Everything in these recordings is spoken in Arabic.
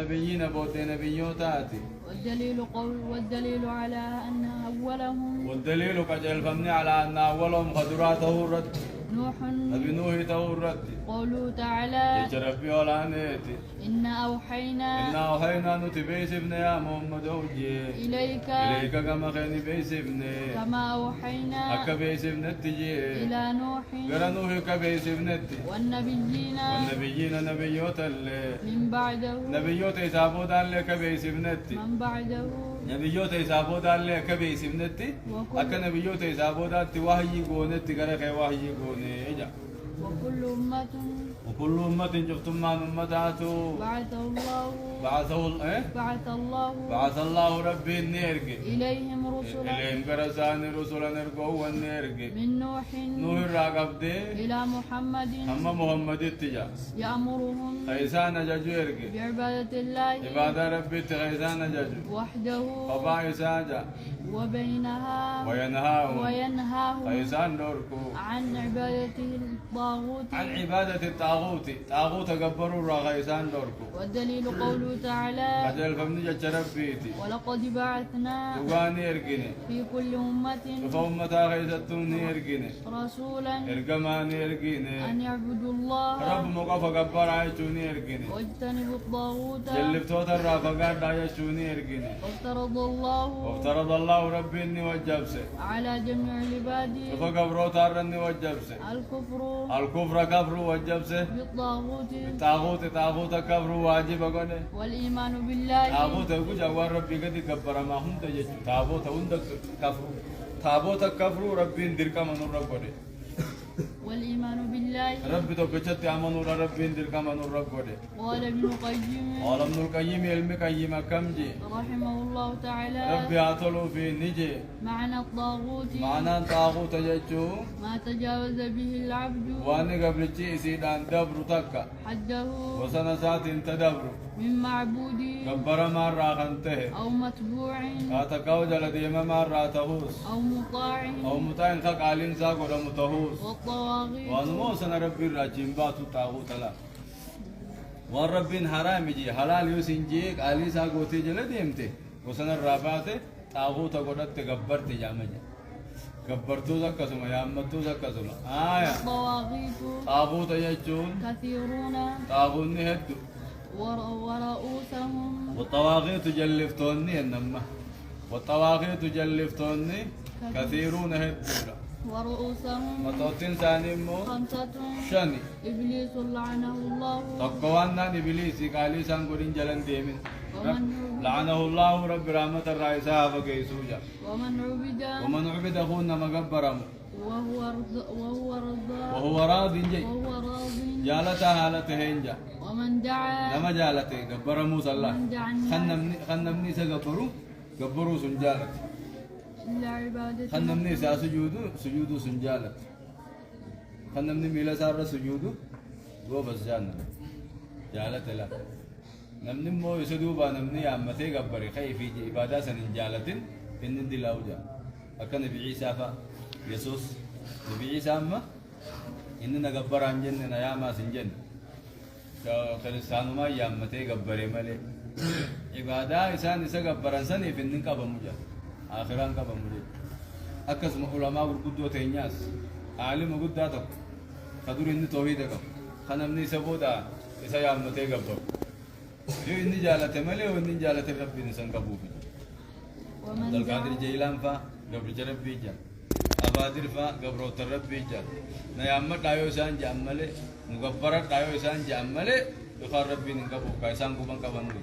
النبيين بود نبيوتاتي والدليل على أن أولهم والدليل كجل فمني على أن أولهم قدراته الرد نوح نبي نوح تو الرد قوله تعالى يجربي ولا نيتي إنا أوحينا نتبيس ابن يا محمد وجي إليك كما خيني بيس ابن كما أوحينا أكبيس ابن التجي إلى نوح غير نوح كبيس ابن التي والنبيين نبيوت اللي من بعده نبيوت يسابود اللي كبيس ابن التي من بعده نبيوت يسابود اللي كبيس ابن التي أك نبيوت يسابود التي وحي قونتي غير وحي قوني إجا وكل أمة جفتم ما أمتاتو بعث الله ربي النيرج إليهم رسلا نرجو والنيرج من نوح الراقب إلى محمد محمد التجا يأمرهم خيسان جاجويرج بعبادة الله عبادة ربي خيسان جاجو وحده وبايساجا وينهاه خيسان دوركو عن عبادته الطاغوت طاغوت قبروا راغيسان دوركو والدليل قوله تعالى أجل فمن جت ربيتي ولقد بعثنا دواني إرجني في كل أمة فأمتا غيثتوني إرجني رسولا إرجماني إرجني أن يعبدوا الله رب مقف قبر عيشوني إرجني واجتنبوا الطاغوت جلفتوت الرافقات عيشوني إرجني وافترض الله ربي إني وجبسه على جميع عبادي فقبروت أرني وجبسه الكفر كفر وجبسه طاغوت كفر واجب قنه والإيمان بالله طاغوت يقول جوار ربي قد كبر ما هم تجج طاغوت عندك كفر طاغوت كفر ربي ندرك من ربه والإيمان بالله ربي توكشت أمانو ربي ندرك من ربه قال ابن القيم علم قيم كم جي رحمه الله تعالى ربي عطلوا في نجي معنى طاغوت ججو ما تجاوز به العبد وأنا قبل شيء سيدان دبر تكا حده وسنة ساعة تدبر من معبود كبر مرة خنته أو متبوع كاتكاو جلدي مرة تهوس أو مطاع خالين ساقو متهوس والطواغيت وانمو سن ربي الرجيم باتو طاغوت لا والرب حرام جي حلال يوسنجيك علي ساقوتي جلدي امتي وسن الرابعه طاغوت قدت غبرت جامج غبرتو زكسما يا امتو زكسما طاغوت يجون كثيرون طاغون هد ورؤوسهم والطواغيت جلفتوني انما والطواغيت جلفتوني كثيرون هدولا ورؤوسهم متوتين ثانيمو 5 شني إبليس لعنه الله تقوانا إبليس قالي سانقولين جلن ديمين لعنه الله رب رحمة الرئيسة فكيسوجا ومن عبد أخونا مقبرم وهو راض جي جالتها حالته هنجا ومن دعا لما جالته قبر موسى الله خنمني قبروا سنجالت خنمني سا سجود سنجالت خنمني ميلا سار سجود هو بس جالت لا نمني مو يسدوبا نمني عمتي قبري خي في عبادة سنجالتين إن دلاوجا أكن نبي عيسى يسوس نبي عيسى أما إننا قبر عن جنة يا ما سنجن كريستيانو ما يامتي قبري مالي عبادة إنسان يسقبر إنسان في النكا بموجا آخران كا بموجا أكسم علماء ورقدو تينياس عالم قداتك خدور إني توحيدك خنمني سبودا إسا يامتي قبر يو إني جالت مالي وإني جالت ربي نسان قبوبي عبد القادر جيلان فا قبر ربي جا أبادر فا قبر ربي جا نيامت دايو إسان جاملي مغفرت دايو إسان جاملي يخار ربي نقبو كايسان كوبان كبانوي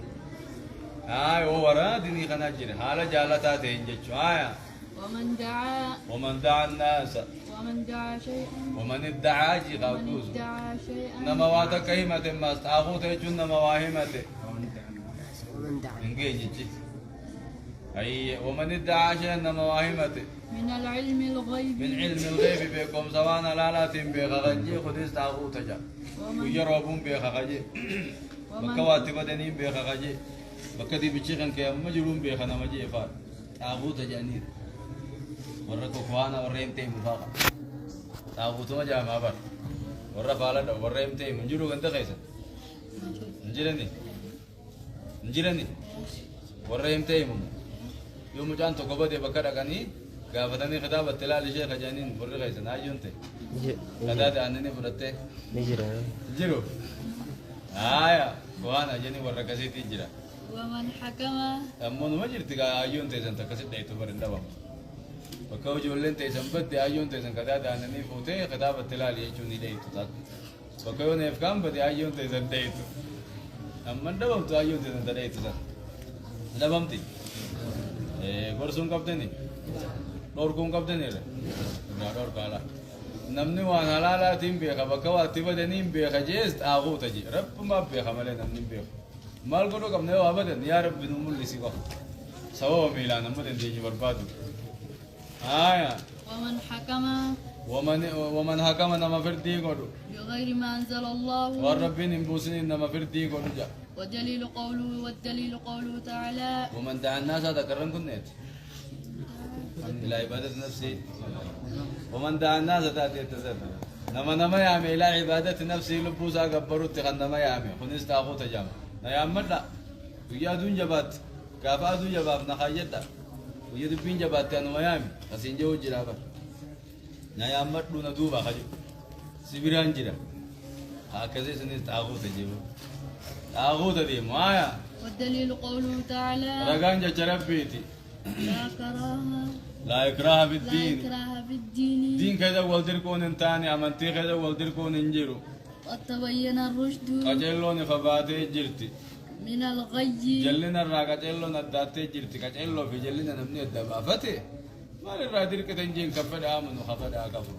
هو ورا ديني خناجر حالا جالتا تنجچو آيا ومن دعا الناس ومن ادعى جي قاوس نما واتا كهمة ما استاغوت يجون نما واهمة انجيجي اي ومن ادعى شيئا نما واهمة من علم الغيب بكم سوانا لا لا تم بخغجي خذ استاغوت جا ويربون بخغجي بكواتب دنين بخغجي بكدي بيشيخن كي مجرون بيخنا مجي فار تابوت جانير وركو خوانا وريمتي مفاقا تابوت ما جاء ما بر ورا فالا وريمتي منجرو انت خيسا انجلني نجرني ورهم تيمم يوم جان تقبض بكرة كني قافتني خطاب التلال شيخ جانين بري غيسن أيون تي كذا أنني برتة جرو وانا جاني وركزي تجرا ومن حكم أمون ما جرت أيون تي سنت كسر ده تبرن دبام بكاو جولين تي سنبت أيون تي سن كذا أنني فوتة خطاب التلال يجوني ده تزاد بكاو نفكام بدي أيون تي سن ده أمن دبام تو أيون تي سن ده تزاد دبام تي gorsuun qabdani dhorkuun qabdanirra irraa dhorkaala namni waan halaalaatiin beeka bakka waatti badaniin beeka jees xaaquuta je rabbumaa beeka malee namni hin beeku maal godhuu qabna yoo abadan yaa rabbi nu mul'isi qabu sababa miilaan amma dandeenye barbaadu ومن حكم ومن حكم نما فردي قدو بغير ما أنزل الله والرب نبوسني نما فردي قدو جا والدليل قوله تعالى ومن دعا الناس هذا كرم كنت إلى عبادة نفسي ومن دعا الناس تأتي تزد نما يعمي إلى عبادة نفسي لبوسا قبروا تخن نما يعمي خنس تاخو تجامع نيام مدى ويادون جبات كافادون جباب نخايتا ويدبين جبات تانو يعمي خسين جو جرابا نيام مدى ندوبا خجو سبيران جرا هكذا سنس تاخو تجيبو تاخو تدي مايا والدليل قوله تعالى رقان جربيتي لا إكراه في الدين دين كذا والدر كون انتاني امنتي كذا والدر كون انجرو قد تبين الرشد قجلون فباتي جرتي من الغي جلنا الراقة جلون الداتي جرتي قجلو في جلنا نمني الدبافتي ما للرادير كتنجين كفد آمن وخفد آكفر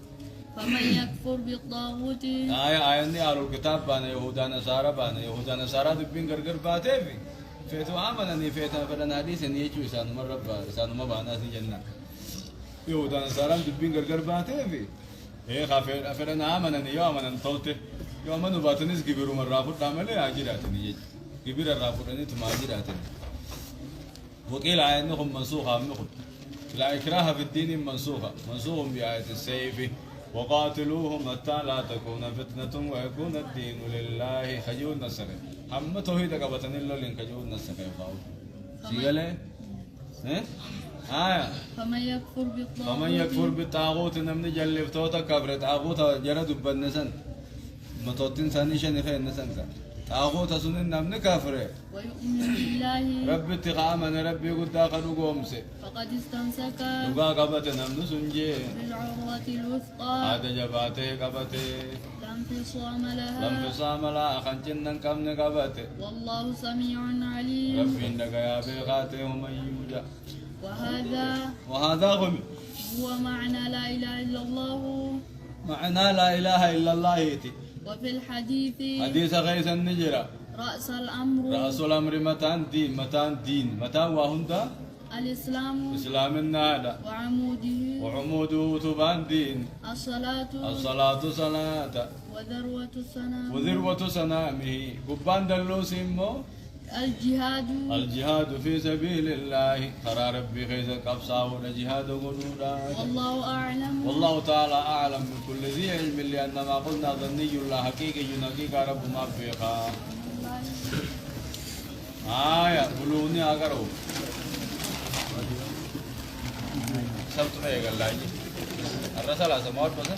فمن يكفر بالطاغوت آية ني آلو الكتاب بانا يهودا نصارى دبين غرغر باتي في فيتو آمنني فيتا فلن حديث نيجو إسانو من ربا إسانو ما بانا سي جنة يهودا نصارى دبين غرغر باتي في إيه خافر فلن آمنني يو آمنن طولته يو آمنو باتنس كبيرو من رافض داملي آجيراتني يج كبير الرافض أني تماجيراتني وقيل آية نخم منسوخة منخم لا إكراه في الدين منسوخ بآية السيف وقاتلوهم حتى لا تكون فتنة ويكون الدين لله خجول نصر هم توحيد قبطن الله لين خجول نصر يفاو سيغله فمن يكفر بالطاغوت نمن جلب توتا كبر طاغوت جرد بنسن متوتين سانيشن خير نسن طاغوت سنن نمن كافر ويؤمن بالله رب اتقى من ربي قد داخلوا قومسه فقد استمسك لغا قبط نمن سنجي بالعروة الوثقى هذا جباته قبته لا انفصام لها خنجنن كم نقبته والله سميع عليم ربي إنك يا بيغاته من يوجا وهذا هو معنى لا إله إلا الله معنى لا إله إلا الله يتي وفي الحديث حديث غيث النجرة رأس الأمر متان دين وهندا الإسلام النادى وعموده تبان دين الصلاة صلاة وذروة سنامه قبان دلوس إمو الجهاد في سبيل الله قرار ربي خيز قبصا والجهاد غنودا والله تعالى أعلم بكل ذي علم لأن ما قلنا ظني الله حقيقي ينقيك رب ما بيخا بلوني أقرأ سبت ما يقول الله الرسالة سماوات بس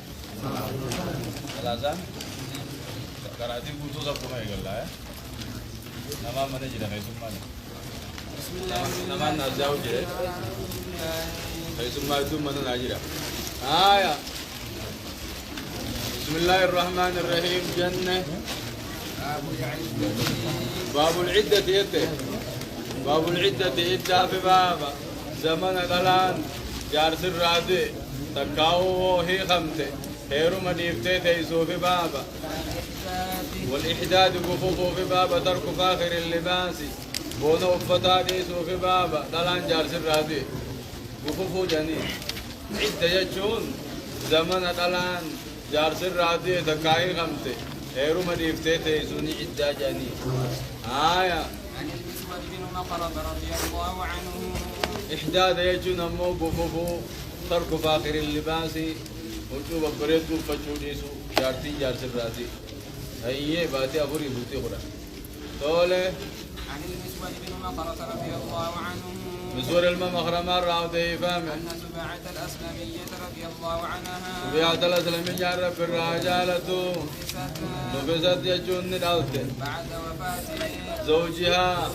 الأذان كراتي بوتو سبت ما يقول الله nama mana jadi hai semua ni. Nama nazau jadi. Hai semua itu mana najira. Ya. Bismillahirrahmanirrahim. Jannah. Babul iddah itu. Babul iddah itu apa baba? Zaman adalah jarsir rade. Takau hi khamte. Heru madifte te isofi baba. والإحداد كفوف في باب ترك فاخر اللباس بون وفتاديس في باب دلان جار سرادي كفوف جنين عدة يجون زمن دلان جار سرادي تكاي خمسة هيرو مديفتي تيسوني عدة جنين عن المسود بن مقرب رضي الله عنه إحداد يجون أمو كفوف ترك فاخر اللباس وجوب بريدو فجوديسو جار سرادي أيه باتي أبوري بوتي خورا تولى عن المسود بن مخرة رضي الله عنه مسور المخرم الراودي فامن أن سباعة الأسلمية رضي الله عنها سبيعة الأسلمية رب الرجالة نفست يجون ندالت بعد وفاته زوجها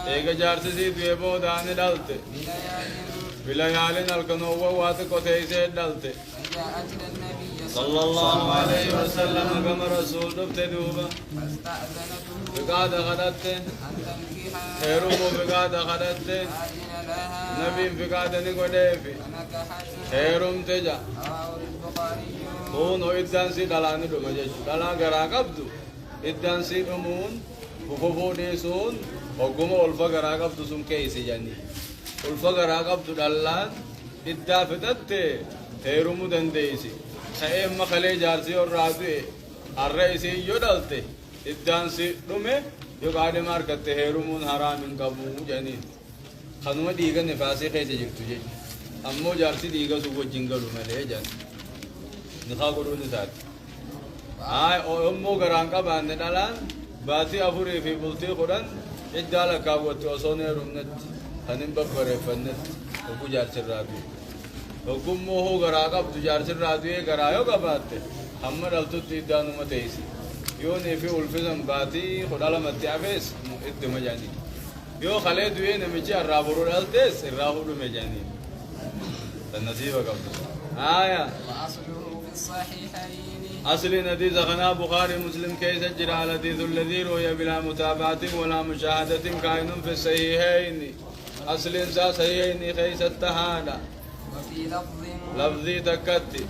إيجا جارسي في بودان ندالت بليال بليال الكنوة واتكو تيسي ندالت فجاءت إلى النبي صلى الله عليه وسلم كما رسول دفتدوبا فاستأذنته فقاد خدت أن تنكحها خيرهم فقاد خدت فأذن لها نبي فقاد نقوديفي فنكحت خيرهم تجا رواه البخاري هون إدان سي دلاني دوما جيش دلا غرا قبدو إدان سي دمون ففوفو ديسون وقوم ألفا غرا قبدو سم كيسي جاني ألفا غرا قبدو دلان إدا فتت خيرهم دنديسي خيم مخلي جارسي اور رادوي الرئيسي يدلت إدان سي دمي يقعد ماركت خيرهم حرام قبو جاني خنوما ديغا نفاسي خيسي جرتو جيش أمو جارسي ديغا سوو جنگلو ملي جاني نخا قدو نسات أمو غران قبان ندالان باتي أفوري في بلتي قدن إدالا كاوتي وصوني رمنت خنين ببري فنت وكو جارسي رادوي وكمو هو غرا قبدو جارسي رادوي غرايو قباتي حمد التوتي إدانو متيسي يوني في ألفزم باتي خدالا متعفيس إدو مجاني يو خلي دوي نمجي الرابرو الالتس الرابرو مجاني النسيبة قبدو وأصله في الصحيحين أصل حديث خنا بخاري مسلم كيس جرى الحديث الذي روي بلا متابعة ولا مشاهدة كائن في الصحيحين أصل إنسا صحيحين كيس التهادى وفي لفظ لفظي تكتي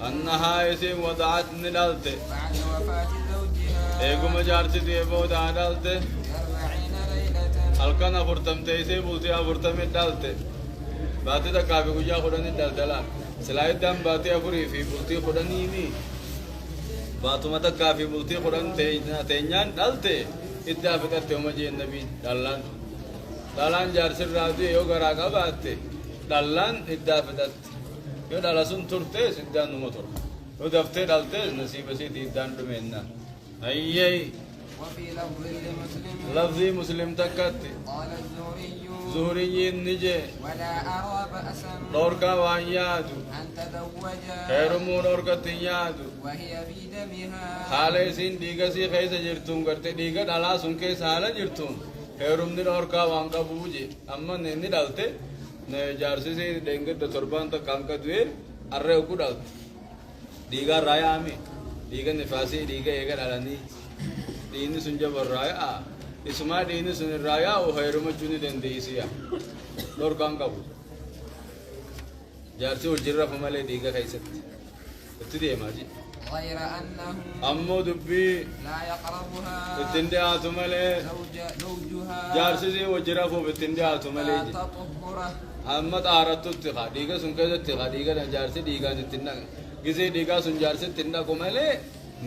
أنها يسيم وضعت ندلت بعد وفاة زوجها إيقوم جارتي ديبو دادلت 40 ليلة halkan afurtamteysee bultii afurtamii dhalte baatii takkaa fi guyyaa kudhanii daldala silaa iddaan baatii afurii fi bultii kudhaniini baatuma takkaa fi bultii kudhan teenyaan dhalte iddaa fixatte uma jeen nabii dhalaan jaarsirraa du'e yoo garaa qabaatte dhalaan iddaa fixatte yoo dhala sun turtees iddaan numa tura yoo daftee dhaltees nasiiba isiitii iddaan dhumeenna ayyee وفي لفظ لمسلم لفظي مسلم تكت قال الزهري زهري النجي ولا أرى بأسا دوركا وانياد أن تزوج خير مو دوركا تنياد وهي في دمها حالي سين ديغا سي خيس جرتون کرتے ديغا دالا سن کے سالا جرتون خير من دوركا وانكا بوجي اما نني دالتے نے جارسی سے دنگ تو تربان تو کام کا دوے ارے کو دال ديغا رايا امي ديغا نفاسي ديغا اگر علني دين سنجا برايا اسما دين سن رايا او خير مجوني دين ديسيا دور كان كابو جارسي وجرا فمالي ديغا خيست تدي ماجي غير أنه امو دبي لا يقربها بتندي اتمالي زوجها جارسي وجرا فو بتندي لا اتمالي تطهره اما طارت تخا ديغا سن كذا تخا ديغا جارسي ديغا تتنا غزي ديغا سن جارسي تنا كمالي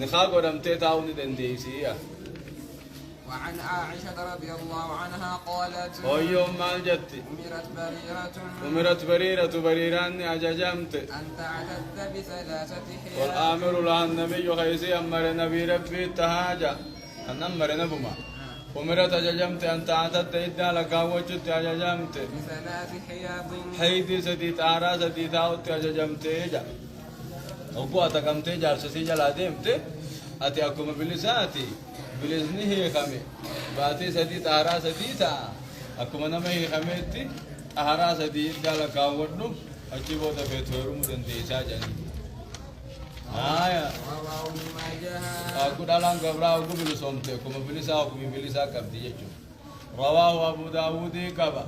نخا قدمتي تاوني دين ديسيا وعن عائشة رضي الله عنها قالت ويوم ما جتي أمرت بريران أججمت أن تعتد بثلاثة حياء والآمر لها النبي خيسي أمر نبي ربي التهاجة أن أمر نبما أمرت أججمت أن تعتد إدى لك وجدت أججمت بثلاث حياض حيدي سديت آرا سديت آوت أججمت إجا أبو أتكمت جارسي جلا ديمت أتي أكم بلساتي بلسني هي خمي باتي سديت آرا سديتا أكم نما هي خميتي آرا سديت جلا كاودو أجيبو تفتورو مدن ديسا جاني آية رواه ابن ماجه أكو دالان قبرا أكو بلسومتي أكم بلسا كبدي يجو رواه أبو داود كبا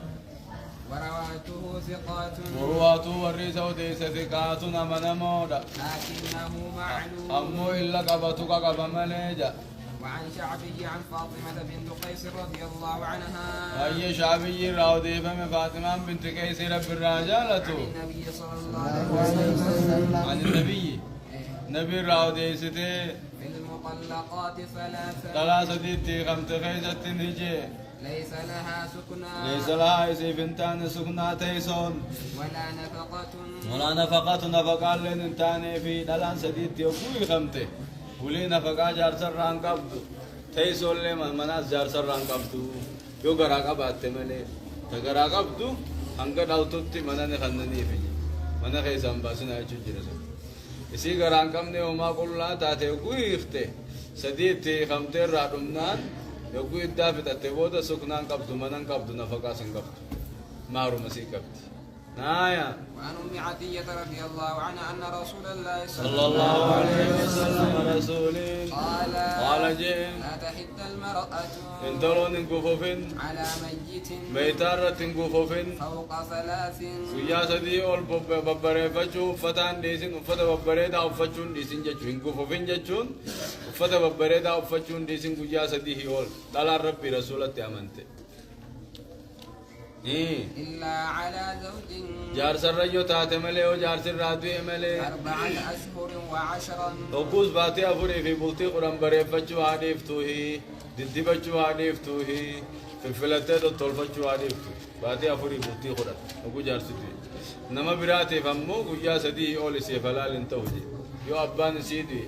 ورواته ثقات ورواته والريسة وديس ثقات من مودا لكنه معلوم أمو إلا قبتك قب مليجا وعن شعبه عن فاطمة بنت قيس رضي الله عنها أي شعبي راودي فم فاطمة بنت قيس رب الرجالة النبي صلى الله عليه وسلم عن النبي نبي راودي ستي في المطلقات ثلاثة ديتي خمت خيزة نجي ليس لها سكنى ليس لها إسي بنتان سكنى تيسون ولا نفقة نفقة لنتاني في دلان سديد يقوي خمته ولي نفقة جارسر ران قبض تيسول لي مناس جار سران قبضو يو غراقة باتملي تغراقة قبضو هنگا داوتوتي مناني خنني في منا خيسان باسنا يجو جرسو इसी घरां कम ने उमा कुल्ला ताते कोई इफ्ते सदीते खमते राडुमनान योगु इद्दा फितते बोदा सुखनान कब्दु मनन कब्दु नफका संकब्दु मारू मसी कब्दि नाया وعن أم عطية رضي الله عنها أن رسول الله صلى الله عليه وسلم رسولي قال جين لا تحد المرأة انترون انكفوفين على ميت بيتارة انكفوفين فوق ثلاث guyyaa sadii ol babbareeffachuu uffataan dhiisin uffata babbareedaa uffachuun dhiisin jechuun hin gufufin jechuun uffata babbareedaa uffachuun dhiisin guyyaa sadii ol dhalaan rabbii rasuulatti amante إلا على زوج jaarsarra yoo taate malee yoo jaarsirraa du'e malee 4 أشهر و10 hogguus baatee afurii fi bultii 10 bareeffachuu haa dhiiftuuhi diddibachuu haa dhiiftuuhi filfilattee tottolfachuu haa dhiiftu baatee afurii bultii 10 hogguu jaarsi du'e nama biraatiif ammoo guyyaa sadii ol isee falaal hin ta'u je yoo abbaan isii du'e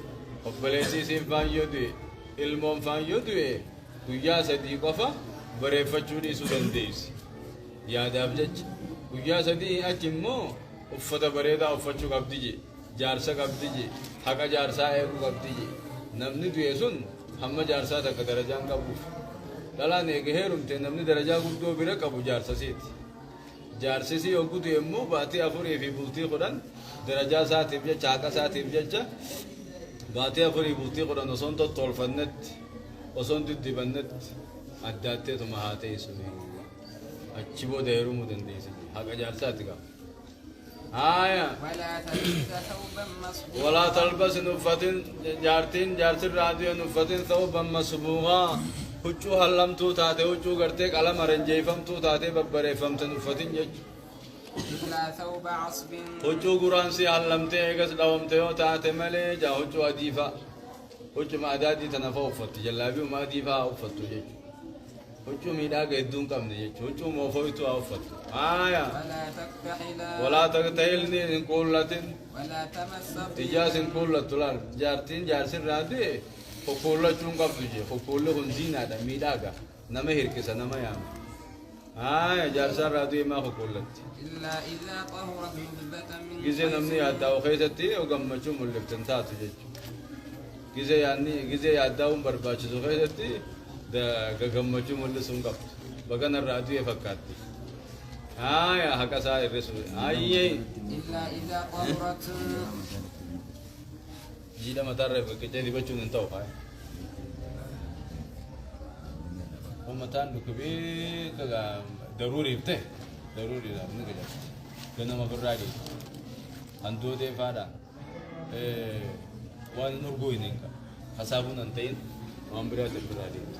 obboleessi isiin faan yoo du'e ilmoon faan yoo du'e guyyaa sadii qofa bareeffachuu dhiisuu dandeessi yaadaaf jecha guyyaa sadii achi immoo uffata bareedaa uffachuu qabdi je jaarsa qabdi je haqa jaarsaa eeguu qabdi je namni du'e sun hamma jaarsaa takka darajaan qabuuf dhalaan eege heerumte namni darajaa guddoo bira qabu jaarsasiiti jaarsisii yogguu du'e immoo baatii afurii fi bultii 10 darajaa isaatiif jecha haqa isaatiif jecha baatii afurii bultii 10 osoon tottolfannetti osoon diddibannetti addaatteetuma haa ta'isuni achi booda heerumuu dandeessi haqa jaarsaati qaba آية ولا تلبس ثوبا مصبوغا ولا تلبس نفتن جارتين جارت الراديو نفتن ثوبا مصبوغا هجو هلمتو تاتي هجو قرتك على مرنجيفمتو تاتي ببريفمت نفتن جج إلا ثوب عصب هجو قرانسي هلمتي ايقس دومتيو تاتي ملي جا هجو أديفا هجو ما أدادي تنفا وفت جلابي وما أديفا وفت جج هجو ميدا قيدون قمن جج هجو موفويتو وفت آية ولا تكتحلا ولا تقتهلني إن قولتن ولا تمس تجاس إن قولت تلال جارتين جارسين رادي فقولة چون قبضو جي فقولة خنزين هذا ميداغا نمهر كسا نما يام جارسان رادي ما فقولت إلا إذا طهرت نبذة من gize namni yaaddaa keessatti gammachuun mul'iftan taatu jechuudha. Gize yaadni gize yaaddaa'uun barbaachisu keessatti gammachuu mul'isuun qabdu. Bagana irraa du'e fakkaatti. Haqa isaa hir'isu. Ayyee إلا إذا طهرت jiidha mataarra qicee dibachuun hin ta'u faaya. Mataan dhukkubee daruuriif ta'e daruuriidhaaf ni gajaajila. Ganama birraa deema. Handootee faadha waan urguu hin qabu hasaabuun hin ta'in waan biraatiin biraa deemtu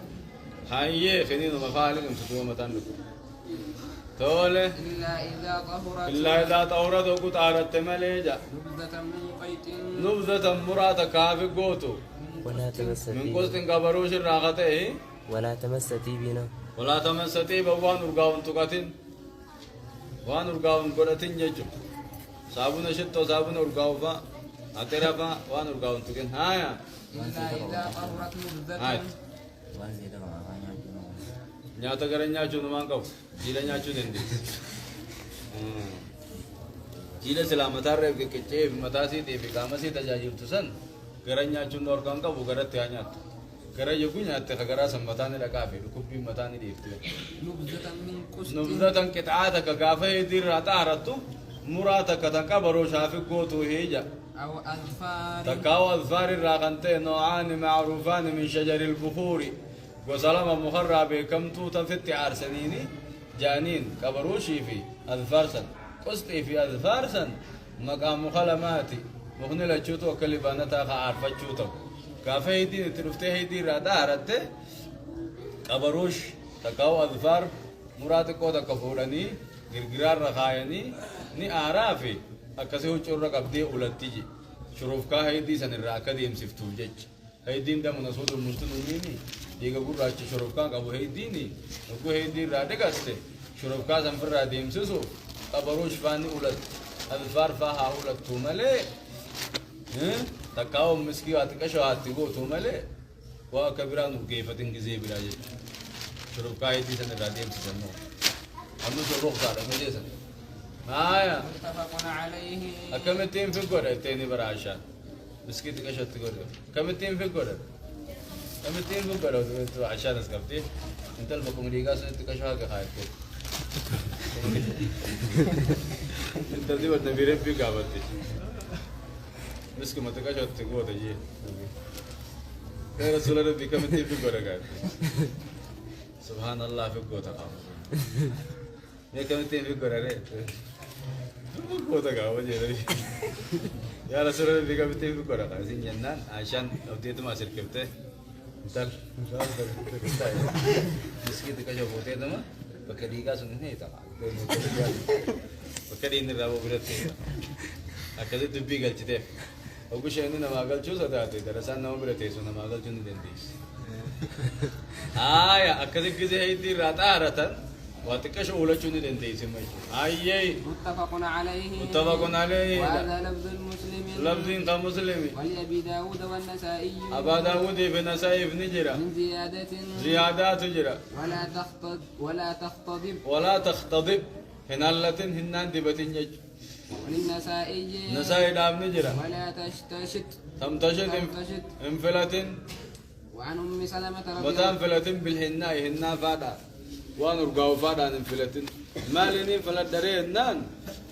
hayyee kiniinuma faali qimsituu mataan dhugu tole إلا إذا طهرت illaa idaa xahurat ogu xaaratte malee ja نبذة من قيت nubzatan muraata kaafi gootu ولا تمس min فيه qustin qabaruu shirraa ka ta'e ولا تمس تيبنا walaa tamassatii waan urgaa'uun tuqatin waan urgaa'uun godhatin jechuudha saabuna shittoo saabuna urgaa'u fa'a atira fa'a waan urgaa'uun tuqin haaya إلا إذا طهرت نبذة haaya nyaata gara nyaachuun waan qabu jiila nyaachuu dandeessi jiila silaa mataarra qiqqicee fi mataasiitii fi qaamasii tajaajiltu san gara nyaachuun dhorkaan qabu garatti haa nyaattu gara yoguu nyaatte ka garaa san mataan dhaqaa fi dhukkubbiin mataan dhiiftu نبذة من قسط nubzatan qixaa takka gaafa heediirraa xaarattu muraa takka takka baroo shaafi gootuu hiija أو أظفار تكاو أظفار الراقنتين نوعان معروفان من شجر البخور وسلام مخرب كم توتا في التعار سنيني جانين كبروشي في أظفارسن قسطي في أظفارسن مقام مخلماتي مخني لجوتو كلبانتا عارفة جوتو كافي دي ترفتي دي رادا رته كبروش تكاو أظفار مراتكو تكفورني غرغرار رخايني ني عرافي akkasii huccuurra qabdee ulatti je shurufkaa heddii san irraa akka deemsiftuu jecha heddiin damuna soo dhumultu dhumini dhiiga gurraacha shurufkaa qabu heddiini yogguu heddii irraa dhiqatte shurufkaa san firraa deemsisuuf qabaruush faani ulatti alfaar faa haa ulattuu malee takkaawwan miskii waa xiqqasho haatti gootuu malee وكبران وكيف تنجزي براجع شروب كايتي سنة راديم سنة عندو شروق صار مجلسا آية متفق عليه. أكملتين في القرى تاني براشان بسكيت كشت تقول كملتين في القرى كملتين في القرى عشان اسكبتي انت البكم ليغا سنت كشها كخايت انت دي ورنا بيرم في قابتي بس كما تكشت تقول تجي يا رسول الله بك كملتين في القرى قاعد سبحان الله في القوة يا كملتين في القرى ريت Kota kau aja tadi. Ya Rasulullah bika betul itu korang kasih nyanan, Aisyah waktu itu masih kerja. Entar, kita ya. Meski itu kaya bote itu mah, pakai diga sunni itu tak. Pakai ini rabu berarti. Akhirnya tu bigal cite. Aku sih ini nama agal cus ada tu, terasan nama berarti so nama agal cus ni dendis. Ya, akhirnya kita itu rata. واتكش أولى شنو دنتي سمي أيه متفق عليه. متفق عليه. وهذا لفظ المسلم. لفظ كمسلم. ولأبي داود والنسائي. أبا داود في نسائي في نجرة. من زيادات تجرى. ولا تختضب. هنالتين هنان دبتين يج. وللنسائي. نسائي دام نجرة. ولا تشتشت. تمتشت. انفلتين. وعن أم سلمة رضي الله. وتم فلتين بالهناء هنا فادا. وان رجعوا فادا انفلتين. مالني فلت دري نان.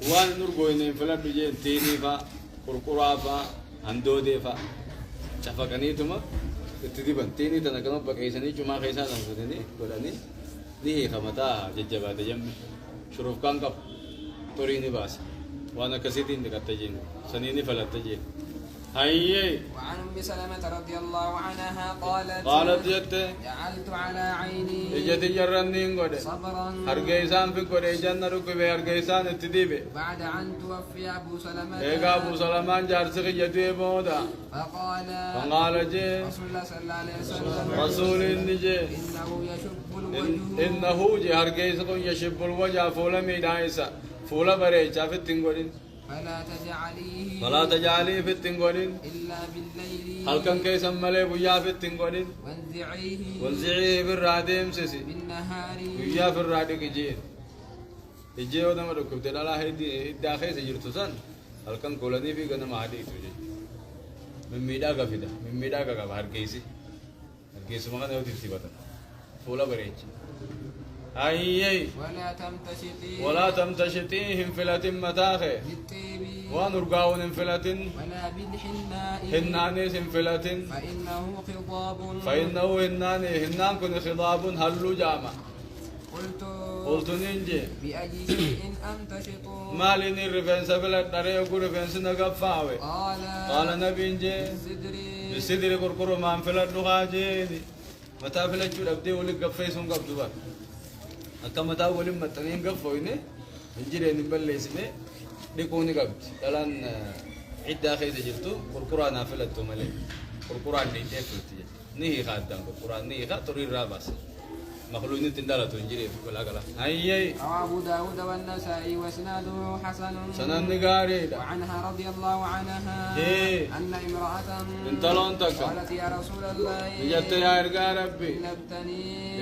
وان نرجعين انفلت بيجين تيني فا. كركورا فا. هندودي فا. شافكني توما. تدي بنتيني تناكنا بكيسني cuma كيسان نمسدني. كلاني. نيه خمتا ججبات جم. شروف كان كف. توريني باس. وانا كسيتين دكتجين. سنيني فلت تجين. هاي. وعن أم سلمة رضي الله عنها قالت جت جعلت على عيني إجت جرنين قد صبرا هرجيسان في قد إجنا ركوب هرجيسان التديبه بعد أن توفي أبو سلمة إيجا أبو سلمان جارسك جدي مودا فقال جي رسول الله صلى الله عليه وسلم رسول النجي إنه يشب الوجه إنه جي هرجيسك يشب الوجه فولا ميدايسا فولا بريشا في التنقلين فلا تجعليه في التنقلين إلا بالليل هل كان كيسا ملي بيا في التنقلين وانزعيه في الراديم سيسي بالنهار بيا في الراديم جين إجيه ودم ركوب تلالا هيدي داخل سجرتوسان هل كان كولاني في كنا مهدي تجي من ميدا كفيدا من ميدا كعب هركيسي هركيسي ما كان يودي تبتا فولا بريج أيه ولا تمتشتي انفلات متاخه ونرجعون انفلات ولا بالحناء هنانيس انفلات فإنه هنان كن خضاب هلو جامع قلت ننجي بأي شيء أمتشط ما لني رفنس بلا دري يقول رفنس نقفاوي قال نبي نجي بسدري كركرو ما انفلات نغاجيني متى فلت شو أبدي ولي قفيسون قبضوا أكما تقول لما تنين قفوينه نجري نبلي اسمه ديكوني قبض الآن عدة خيز جلتو كركران فلتو ملي كركران نيجي فلتي نيه خادم كركران نيه خا تري رابس مخلوقين تندلا تنجري في كل أكلا أيه أبو داود والنسائي واسناده حسن سنن نجاري وعنها رضي الله عنها أن امرأة انتلون تك قالت يا رسول الله جت يا إرجع ربي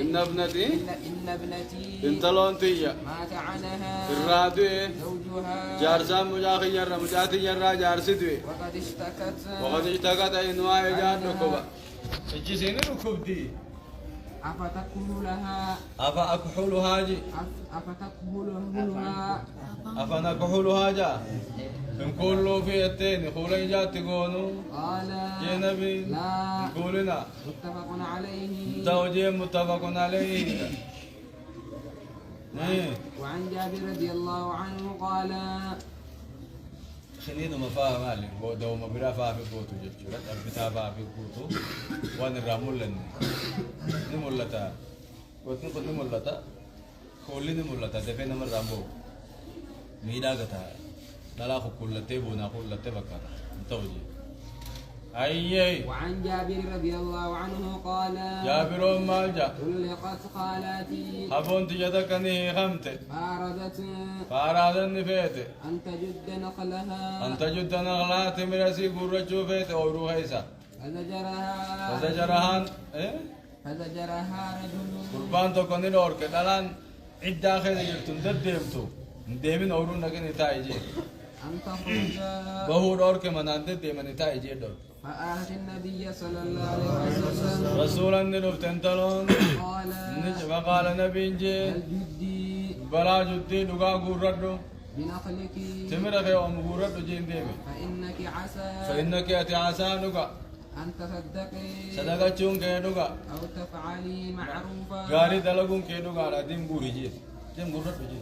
إن ابنتي انتلون تيجا مات عنها الرادي زوجها جارسام مجاهي جرا جارسدوي وقد اشتكت إنواع جاد ركوبا الجسين ركوب دي أفأكحلها جي أفنكحلها جا إن كله في التين خولي جات تقولوا قال يا نبي لا قولنا متفق عليه توجيه متفق عليه وعن جابر رضي الله عنه قال خلينا ما فاهم مالي دو ما بلا فاهم بوتو جبشورات أربطها فاهم بوتو وانا رامول لنا نمولتا وتن قد نمولتا كولي نمولتا دفين نمر رامو ميدا قتا نلا خو كلتي بونا كلتي بكرة توجيه أيه وعن جابر رضي الله عنه قال جابر ما جاء طلقت خالاتي أبون تجدكني خمتة فأرادت نفيته أن تجد نخلها أن تجد نخلها تمرسي قرة شوفيته أو روحيسا فزجرها فزجرها رجل قربان تكون الأورك دلان عدة خير جرتم دديمتو ديمين أورون لكن يتايجي أن تخرج وهو الأورك من عند ديمين يتايجي دور فآت النبي صلى الله عليه وسلم رسولا نلفتن تلون قال وقال نبي جي الجدي بلا جدي لغا قردو بنخلك تمرك يوم قردو جين ديمي فإنك عسى فإنك أتي عسى لغا أن تصدقي صدقتون كي لغا أو تفعلي معروفا غاري دلقون كي لغا على ديم قوري جي ديم قردو جي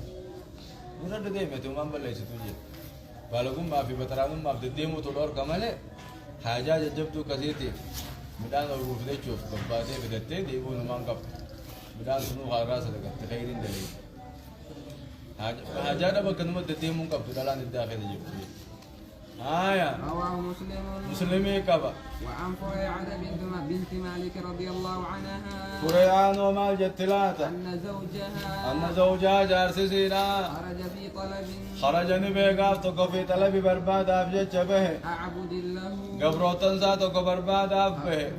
قردو ديمي تمام بلا يستو جي بالكم ما في بطرامون ما في ديمو تلور كمالي حاجة جبتو كثيرتي مدان الروف ده شوف كبادة بدتة ديبون ما نقف مدان سنو خارج سلك تخيرين دليل حاجة ده بكنمت دتة مون كف دلان الداخل جبتو آية رواه مسلمي كبا وعن فريعة بنت مالك رضي الله عنها فريان ومال جتلاتا أن أن زوجها جارس سينا خرج في طلب خرجني بيقاف تكو في طلب برباد أفجت به أعبد له قبروتن ساتو برباد أفه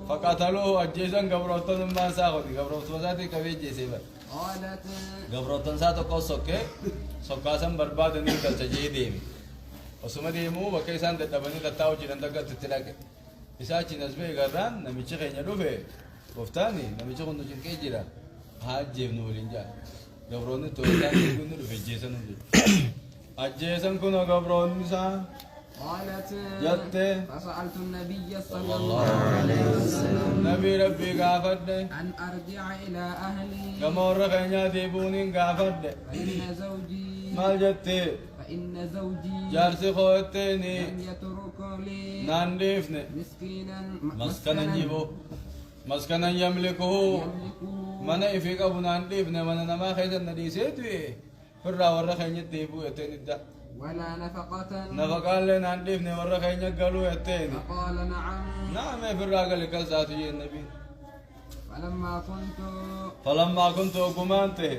فقتلوه أجيسا قبروتن ما ساقودي قبروتن ساتي كبير جيسيبا قالت قبروتن ساتو كو سوكي سوكاسا برباد نيكال سجي ديمي وسما ديمو وكيسان دبني تتاو جيران دغت تتلاقي إساتي نزبي غران نمشي خينيا دوفه بفتاني نمشي كونو جيركي جيرا هاجيب نولينجا قبروني توتان كونو في جيسن أجيسن كونو قبروني سا قالت جت فسألت النبي صلى الله عليه وسلم نبي ربي غافد أن أرجع إلى أهلي كمور خينيا ديبوني غافد فإن زوجي مال جت فإن زوجي جارسي خوتيني لم يترك لي نانديفني مسكينا مسكنا نجيبو مسكنا يملكه من يفيق أبو نانديفني من نما خيزن نديسيتوي فرا ورا خينيا ديبو يتين الدا ولا نفقة نفقال لنا نانديفني ورا خينيا قالوا يتين فقال نعم نعم فرا قال لك ذاتي النبي فلما كنت أقومانته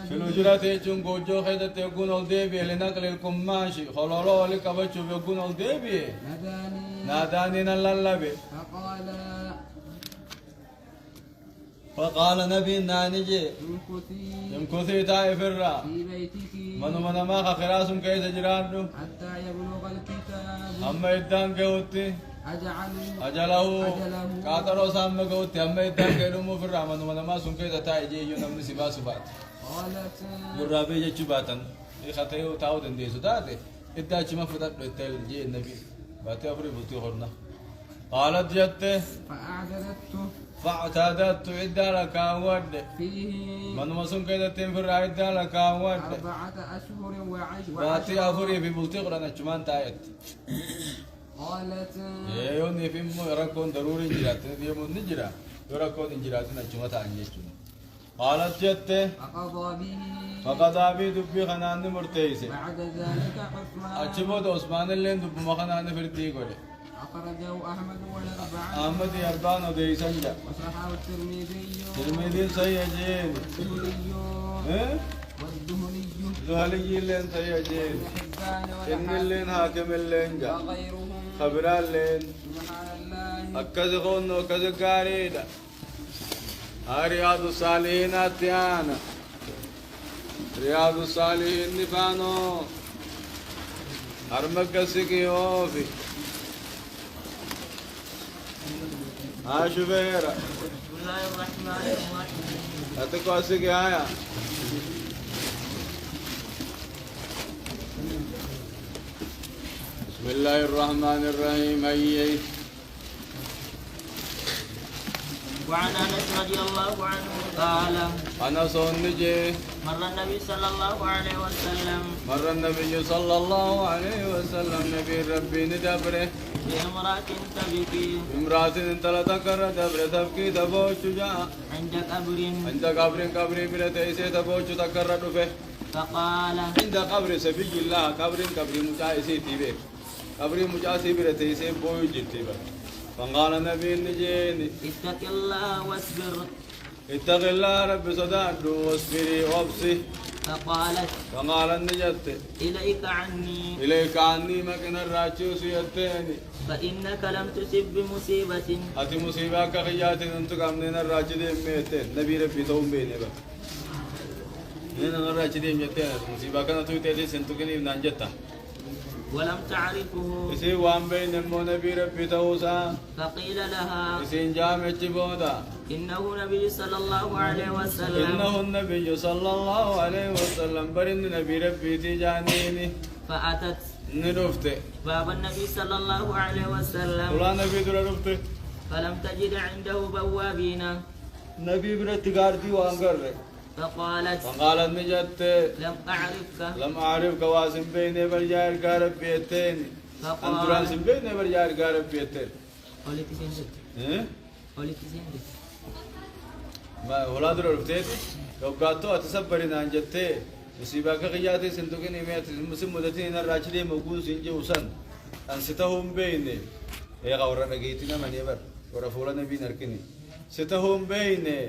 في الحجرة يجون جوجو خيدت يكون الديبي لنقل الكماشي خلولو لك بچو يكون الديبي ناداني نللبي فقال نبي نانجي يمكثي تائف الرا من ما خراس كيس جرانو حتى يبلغ الكتاب أما إدان كوتي أجله كاترو سام كوتي أما إدان كيلومو في الرا من ما سون كيس تايجي ينام سبا سبات قالت يرابي يجباتن يخطيو تاو دندي سداتي إدا چما فتات بتل جي النبي باتي أفري بوتي خورنا قالت جت فاعتادت عدة لك ود فيه من مسون كذا تنفر عدة لك ود 4 أشهر باتي أفري في بوتي خورنا چمان تايت قالت يوني في مو يركون ضروري جرات يوم نجرا يركون جراتنا چما تانجي قالت جت فقضى به دبي خنان مرتيسي بعد ذلك عثمان أجبود عثمان اللي دب مخنان فردي قولي أخرجه أحمد والأربعة أحمد يربان ودي سنجا وصححه ترمذي صحيح جين والدهني زهلي لين صحيح جين إن اللين حاكم اللين جا وغيرهم خبران لين سبحان الله أكز خون وكز قاريدا رياض الصالحين أتيانا رياض الصالحين نفانو أرمك سكي أوفي شوفيرا بسم الله الرحمن الرحيم أتكو سكي آية بسم الله الرحمن الرحيم أيي وعن انس رضي الله عنه قال أنا صنجي مر النبي صلى الله عليه وسلم مر النبي صلى الله عليه وسلم نبي ربي ندبره بامرأة تبكي امرأة انت لا تكر دبر تبكي تبوش جاء عند قبر عند قبر برتيسي تبوش تكر دفه فقال عند قبر سبي الله قبر مجايسي تيبه قبر مجايسي برتيسي بوي جتيبه فقال النبي نجيني اتق الله واصبر اتق الله رب صداد واصبري وابصي فقالت فقال النجت إليك عني إليك عني مكن الراجوس يتيني فإنك لم تصب بمصيبة أتي مصيبة كخيات أنتك أمنين الراجدين ميتين نبي ربي توم بيني بقى نين الراجدين ميتين مصيبة كانت تويتي سنتكني من أنجتا ولم تعرفه إسي وان بين مو نبي ربي توسا فقيل لها إسين جامع جبودا إنه نبي صلى الله عليه وسلم إنه النبي صلى الله عليه وسلم برن نبي ربي تجانيني فأتت ندفت باب النبي صلى الله عليه وسلم ولا نبي دور دفت فلم تجد عنده بوابين نبي برت غاردي وانغر فقالت فقالت نجت لم أعرفك لم أعرف كواسم بيني برجال قارب بيتين أندران سم بيني برجال قارب بيتين قولي تسندك إيه قولي تسندك ما ولاد رفتيت لو قاتو أتصبرين عن جتة مصيبة كخياتي سندوكني ميت مسلم مدتين الراجلي موجود سنجي وسن أنستهم بيني إيه غورنا نجيتنا من يبر ورفولا نبي نركني ستهم بيني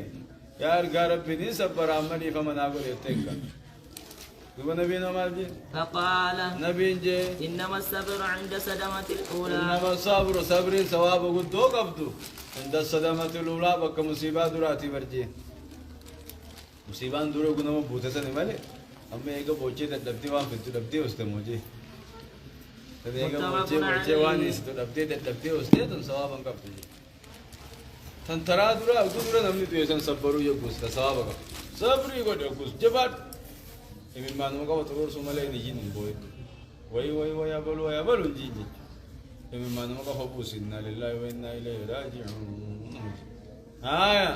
يا القارب بني سبر عمني فمن أقول يتكا يبقى نبي نمال جي فقال نبي جي إنما الصبر عند صدمة الأولى إنما الصبر صبر ثواب قدو قبضو عند الصدمة الأولى بك مصيبة دراتي برجي مصيبة درو كنا مبوتة سنة مالي أما إيجا بوچه تدبتي وان فتو دبتي استموجي تدي إيجا بوچه وان استو دبتي استي تن ثوابا قبضو جي تن ترى درا درا نمني تو يسن صبرو يقوس ثوابا قبضو صبري قد يقوس جبات إمين ما نمكا وتقول سومالي نجين بوي وي يبلو نجين إمين ما نمكا فبوس إنا لله وإنا إليه راجعون هايا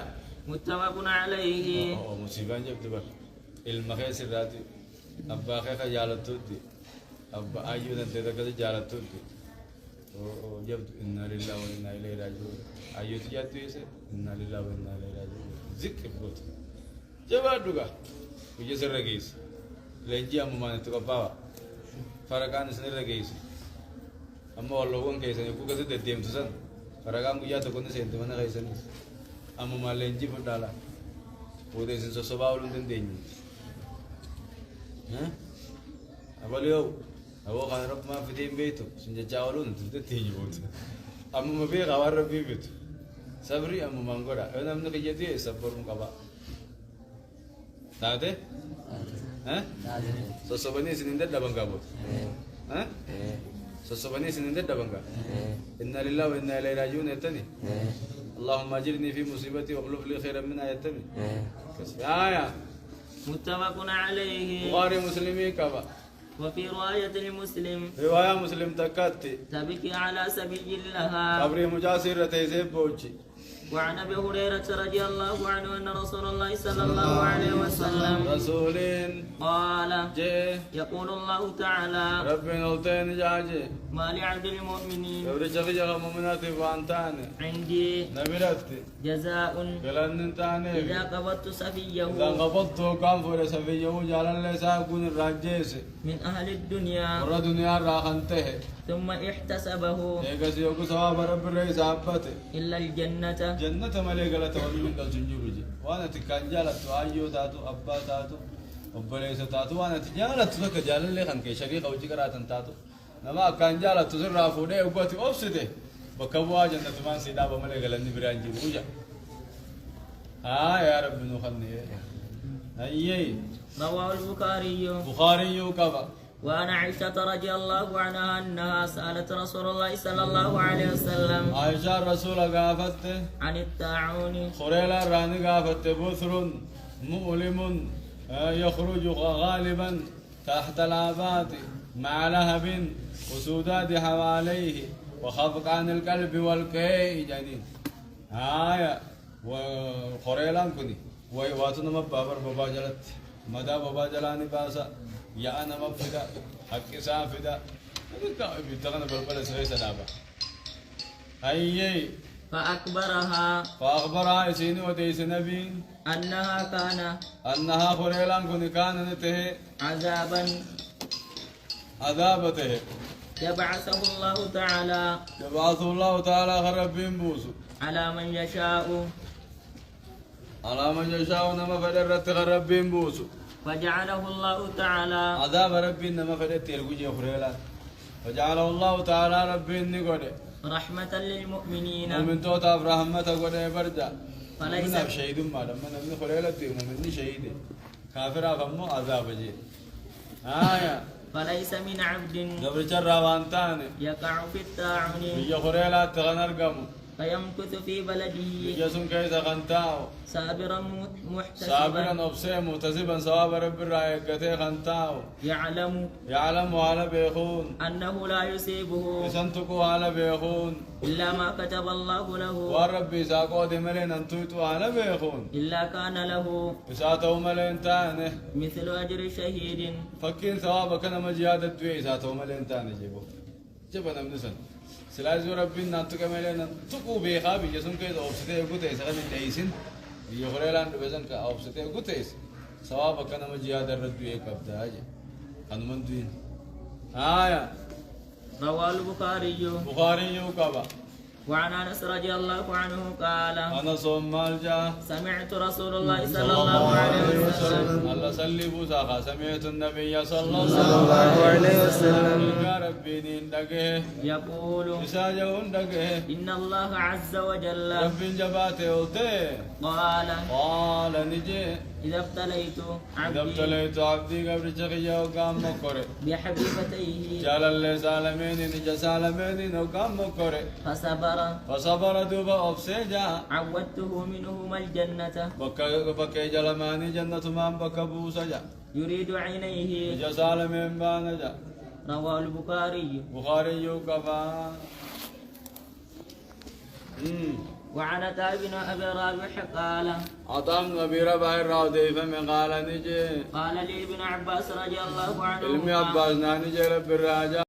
متفق عليه مصيبة جبت بر المخيس الراتي أبا خيخ جالتوتي أبا أيو ننتي تكذا جالتوتي جبت إنا لله وإنا إليه راجعون أيو تجاتو يسي إنا لله وإنا إليه راجعون ذكر بوت جبات دوغا ويسر رقيس لنجي أمو ما نتوقع باوا فرقان سنر رقيس أما والله وان كيسان يكو كذا تديم تسان فرقان كيا تكون سنت منا كيسان أما ما لنجي فدالا وده سن سوسبا ولون تنديني ها أباليو أبو كان رب ما في دين بيتو سنجا ولون تنديني بوت أما ما في غوار ربي بيتو صبري أما ما نقوله أنا من كجدي صبر مكبا تاده ها سوسباني سنين ده بangga bos ها سوسباني سنين ده bangga إنا لله وإنا إليه راجعون يتني اللهم أجرني في مصيبتي واخلف لي خيرا منها يتني آية متفق عليه بخاري مسلمي كبا وفي رواية لمسلم رواية مسلم تكاتي تبكي على سبيل لها قبري مجاسر تيسيب بوجي وعن ابي هريره رضي الله عنه ان رسول الله صلى الله عليه وسلم رسولين قال جي يقول الله تعالى ربنا التين جاجي ما لعبد المؤمنين يوري شغي جغا مؤمنات وانتان عندي نبيرتي جزاء قلن تاني اذا قبضت سفيه إذا قبضته كان فور سفيه جعل الله ساكون الراجيس من اهل الدنيا ورا دنيا راخنته ثم احتسبه ايغس يوكو ثواب رب الرئيس عبته الا الجنه جنة ملك لا تولي من الجنجوجي وانا تكان جالت ايو تاتو ابا تاتو وبليس تاتو وانا تجالت لك جال لي خنك شريك او جكراتن تاتو نما كان جالت تزرع فودي وقتي اوفسته بكوا جنة ما سيدا بملك لني برانجي بوجا يا رب نخني ايي رواه البخاري بخاري كفا وعن عائشة رضي الله عنها أنها سألت رسول الله صلى الله عليه وسلم عائشة الرسول قافت عن الطاعون خريلا راني قافت بثر مؤلم يخرج غالبا تحت الآبات مع لهب وسوداد حواليه وخفق عن القلب والكي جديد آية وخريلا كني ويواتنا مبابر بباجلت مدى بباجلاني باسا يا أنا مبفدا حق سافدا بيتغنى بالبلد سويسا دابا أيي فأخبرها إسيني وديس نبي أنها خليلان كان نته عذابته يبعثه الله تعالى خرب بوسو على من يشاء نما فدرت خرب بوسو فجعله الله تعالى عذاب ربي إنما فدت يلقي خريلا فجعله الله تعالى ربي إني قد رحمة للمؤمنين ومن توتا رحمة قد بردا فليس من شهيد ما لما نبني خريلا ومن شهيد كافر فمو عذاب جي فليس من عبد قبل شر وانتان يقع في الطاعون بيجي خريلا تغنرقم فيمكث في بلده بيجي سن كيس خنتاو صابرا محتسبا صابرا أبصي متسبا ثواب رب الرايقتي خنتاو يعلم على بيخون أنه لا يصيبه يسنتكو على بيخون إلا ما كتب الله له والربي ساقو دي ملين انتويتو على بيخون إلا كان له إساتو ملين تاني مثل أجر شهيد فكين ثوابك أنا مجيادة دوي إساتو ملين تاني جيبو جبنا منسن سلازو ربي نانتو كملين انتكو بيخا بيجي سن كيس أوبسطي يقوتي سغن الدعيسين يخريلان بزن ka awsate gutays sawaba kana majiyada raddu yakabda haje kanman duin aya رواه البخاري bukhari yukaba وعن انس رضي الله عنه قال ana sommal ja سمعت رسول الله صلى الله عليه وسلم الله سلبو ساخا سمعت النبي صلى الله عليه وسلم يا ربي ندغه يقول مساجون دغه إن الله عز وجل ربي جباته اوته قال نجي إذا ابتليت إذا ابتليت عبدي قبل شقيا وقام مكره بحبيبتيه جعل الله سالمين نجا سالمين وقام مكره فصبر دوبا أبسيجا عودته منهما الجنة بكى جلماني جنة من بكى بوسجا يريد عينيه نجا سالمين بانجا رواه البخاري بخاري يوكفا وعن عطاء بن أبي رابح قال عطاء أبي رباح الراودي فمن قال نجي قال لي ابن عباس رضي الله عنه علمي عباس نانجي رب الراجع